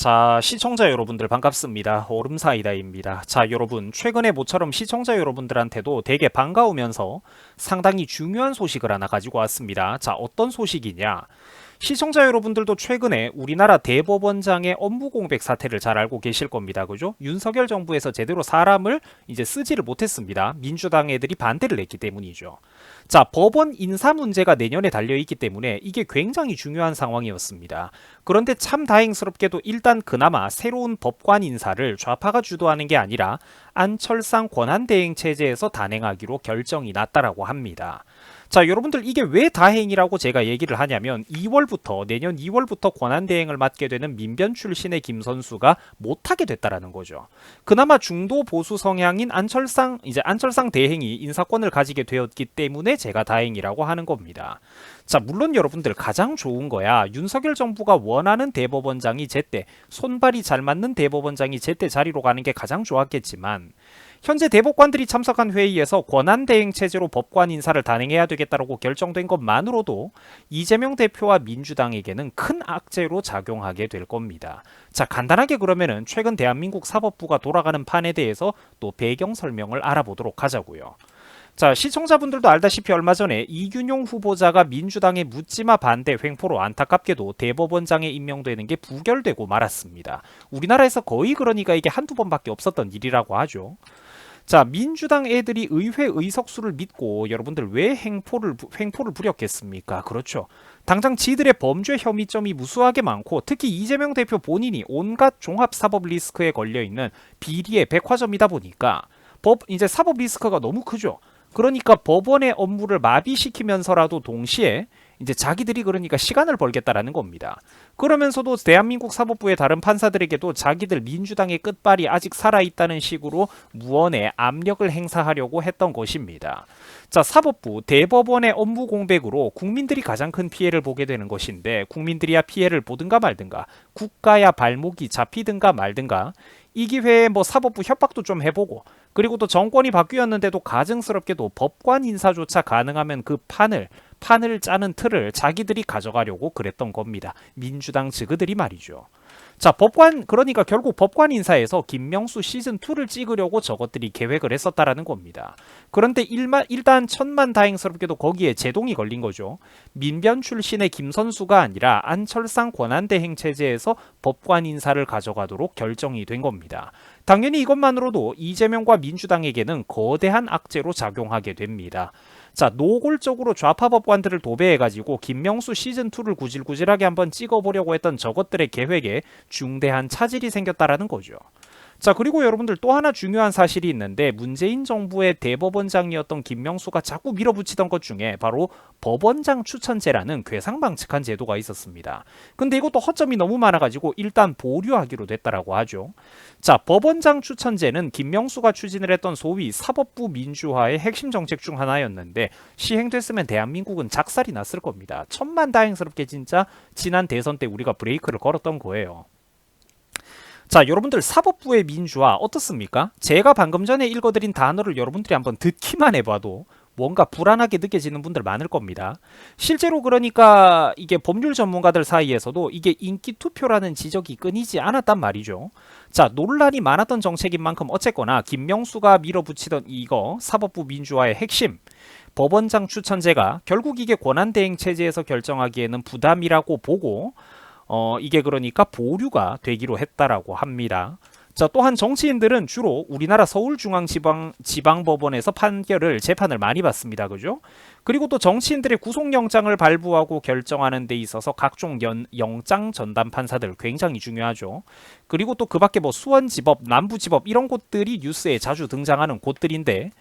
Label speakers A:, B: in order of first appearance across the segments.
A: 자, 시청자 여러분들 반갑습니다. 오름사이다입니다. 자, 여러분, 최근에 모처럼 시청자 여러분들한테도 되게 반가우면서 상당히 중요한 소식을 하나 가지고 왔습니다. 자, 어떤 소식이냐? 시청자 여러분들도 최근에 우리나라 대법원장의 업무 공백 사태를 잘 알고 계실 겁니다. 그죠? 윤석열 정부에서 제대로 사람을 이제 쓰지를 못했습니다. 민주당 애들이 반대를 했기 때문이죠. 자, 법원 인사 문제가 내년에 달려있기 때문에 이게 굉장히 중요한 상황이었습니다. 그런데 참 다행스럽게도 일단 그나마 새로운 법관 인사를 좌파가 주도하는 게 아니라 안철상 권한대행 체제에서 단행하기로 결정이 났다라고 합니다. 자, 여러분들 이게 왜 다행이라고 제가 얘기를 하냐면 내년 2월부터 권한대행을 맡게 되는 민변 출신의 김선수가 못하게 됐다라는 거죠. 그나마 중도 보수 성향인 안철상 대행이 인사권을 가지게 되었기 때문에 제가 다행이라고 하는 겁니다. 자, 물론 여러분들 가장 좋은 거야 윤석열 정부가 원하는 대법원장이 제때 손발이 잘 맞는 대법원장이 제때 자리로 가는 게 가장 좋았겠지만 현재 대법관들이 참석한 회의에서 권한대행 체제로 법관 인사를 단행해야 되겠다고 결정된 것만으로도 이재명 대표와 민주당에게는 큰 악재로 작용하게 될 겁니다. 자, 간단하게 그러면은 최근 대한민국 사법부가 돌아가는 판에 대해서 또 배경 설명을 알아보도록 하자고요. 자, 시청자분들도 알다시피 얼마 전에 이균용 후보자가 민주당의 묻지마 반대 횡포로 안타깝게도 대법원장에 임명되는 게 부결되고 말았습니다. 우리나라에서 거의 그러니까 이게 한두 번밖에 없었던 일이라고 하죠. 자, 민주당 애들이 의회 의석수를 믿고 여러분들 왜 횡포를 부렸겠습니까? 그렇죠. 당장 지들의 범죄 혐의점이 무수하게 많고 특히 이재명 대표 본인이 온갖 종합사법 리스크에 걸려있는 비리의 백화점이다 보니까 이제 사법 리스크가 너무 크죠. 그러니까 법원의 업무를 마비시키면서라도 동시에 이제 자기들이 그러니까 시간을 벌겠다라는 겁니다. 그러면서도 대한민국 사법부의 다른 판사들에게도 자기들 민주당의 끝발이 아직 살아있다는 식으로 무언의 압력을 행사하려고 했던 것입니다. 자, 사법부, 대법원의 업무 공백으로 국민들이 가장 큰 피해를 보게 되는 것인데 국민들이야 피해를 보든가 말든가 국가야 발목이 잡히든가 말든가 이 기회에 사법부 협박도 좀 해보고 그리고 또 정권이 바뀌었는데도 가증스럽게도 법관 인사조차 가능하면 그 판을 짜는 틀을 자기들이 가져가려고 그랬던 겁니다. 민주당 측들이 말이죠. 자, 그러니까 결국 법관 인사에서 김명수 시즌2를 찍으려고 저것들이 계획을 했었다라는 겁니다. 그런데 일단 천만다행스럽게도 거기에 제동이 걸린 거죠. 민변 출신의 김선수가 아니라 안철상 권한대행 체제에서 법관 인사를 가져가도록 결정이 된 겁니다. 당연히 이것만으로도 이재명과 민주당에게는 거대한 악재로 작용하게 됩니다. 자, 노골적으로 좌파 법관들을 도배해가지고 김명수 시즌2를 구질구질하게 한번 찍어보려고 했던 저것들의 계획에 중대한 차질이 생겼다라는 거죠. 자, 그리고 여러분들 또 하나 중요한 사실이 있는데 문재인 정부의 대법원장이었던 김명수가 자꾸 밀어붙이던 것 중에 바로 법원장 추천제라는 괴상망측한 제도가 있었습니다. 근데 이것도 허점이 너무 많아가지고 일단 보류하기로 됐다라고 하죠. 자, 법원장 추천제는 김명수가 추진을 했던 소위 사법부 민주화의 핵심 정책 중 하나였는데 시행됐으면 대한민국은 작살이 났을 겁니다. 천만다행스럽게 진짜 지난 대선 때 우리가 브레이크를 걸었던 거예요. 자, 여러분들 사법부의 민주화 어떻습니까? 제가 방금 전에 읽어드린 단어를 여러분들이 한번 듣기만 해봐도 뭔가 불안하게 느껴지는 분들 많을 겁니다. 실제로 그러니까 이게 법률 전문가들 사이에서도 이게 인기 투표라는 지적이 끊이지 않았단 말이죠. 자, 논란이 많았던 정책인 만큼 어쨌거나 김명수가 밀어붙이던 이거 사법부 민주화의 핵심 법원장 추천제가 결국 이게 권한대행 체제에서 결정하기에는 부담이라고 보고 이게 그러니까 보류가 되기로 했다라고 합니다. 자, 또한 정치인들은 주로 우리나라 서울중앙지방법원에서 재판을 많이 받습니다. 그죠? 그리고 또 정치인들의 구속영장을 발부하고 결정하는 데 있어서 각종 영장 전담 판사들 굉장히 중요하죠. 그리고 또 그 밖에 수원지법, 남부지법 이런 곳들이 뉴스에 자주 등장하는 곳들인데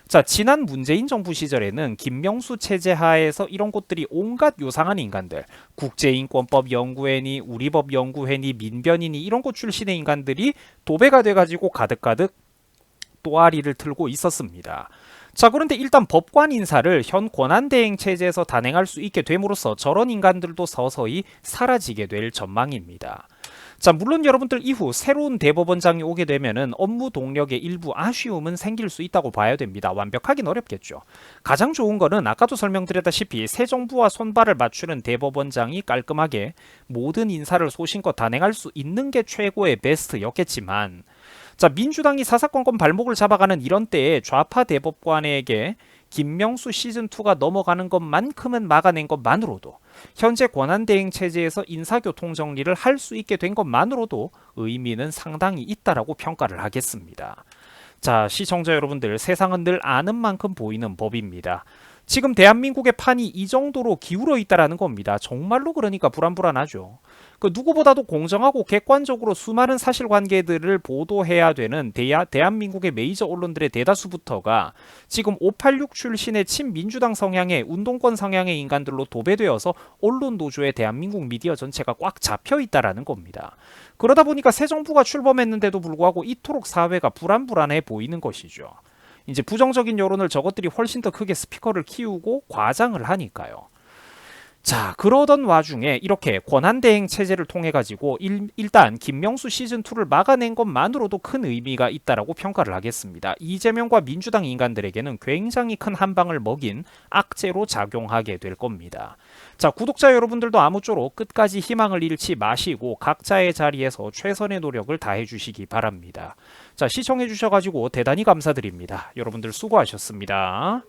A: 자, 지난 문재인 정부 시절에는 김명수 체제 하에서 이런 곳들이 온갖 요상한 인간들, 국제인권법 연구회니 우리법 연구회니 민변이니 이런 곳 출신의 인간들이 도배가 돼가지고 가득가득 또아리를 틀고 있었습니다. 자, 그런데 일단 법관 인사를 현 권한대행 체제에서 단행할 수 있게 됨으로써 저런 인간들도 서서히 사라지게 될 전망입니다. 자, 물론 여러분들 이후 새로운 대법원장이 오게 되면은 업무 동력에 일부 아쉬움은 생길 수 있다고 봐야 됩니다. 완벽하긴 어렵겠죠. 가장 좋은 거는 아까도 설명드렸다시피 새 정부와 손발을 맞추는 대법원장이 깔끔하게 모든 인사를 소신껏 단행할 수 있는 게 최고의 베스트였겠지만, 자, 민주당이 사사건건 발목을 잡아가는 이런 때에 좌파 대법관에게 김명수 시즌2가 넘어가는 것만큼은 막아낸 것만으로도, 현재 권한대행 체제에서 인사교통 정리를 할 수 있게 된 것만으로도 의미는 상당히 있다라고 평가를 하겠습니다. 자, 시청자 여러분들, 세상은 늘 아는 만큼 보이는 법입니다. 지금 대한민국의 판이 이 정도로 기울어 있다라는 겁니다. 정말로 그러니까 불안불안하죠. 그 누구보다도 공정하고 객관적으로 수많은 사실관계들을 보도해야 되는 대한민국의 메이저 언론들의 대다수부터가 지금 586 출신의 친민주당 성향의 운동권 성향의 인간들로 도배되어서 언론 노조의 대한민국 미디어 전체가 꽉 잡혀 있다라는 겁니다. 그러다 보니까 새 정부가 출범했는데도 불구하고 이토록 사회가 불안불안해 보이는 것이죠. 이제 부정적인 여론을 저것들이 훨씬 더 크게 스피커를 키우고 과장을 하니까요. 자, 그러던 와중에 이렇게 권한대행 체제를 통해 가지고 일단 김명수 시즌2를 막아낸 것만으로도 큰 의미가 있다라고 평가를 하겠습니다. 이재명과 민주당 인간들에게는 굉장히 큰 한방을 먹인 악재로 작용하게 될 겁니다. 자, 구독자 여러분들도 아무쪼록 끝까지 희망을 잃지 마시고 각자의 자리에서 최선의 노력을 다해 주시기 바랍니다. 자, 시청해 주셔가지고 대단히 감사드립니다. 여러분들 수고하셨습니다.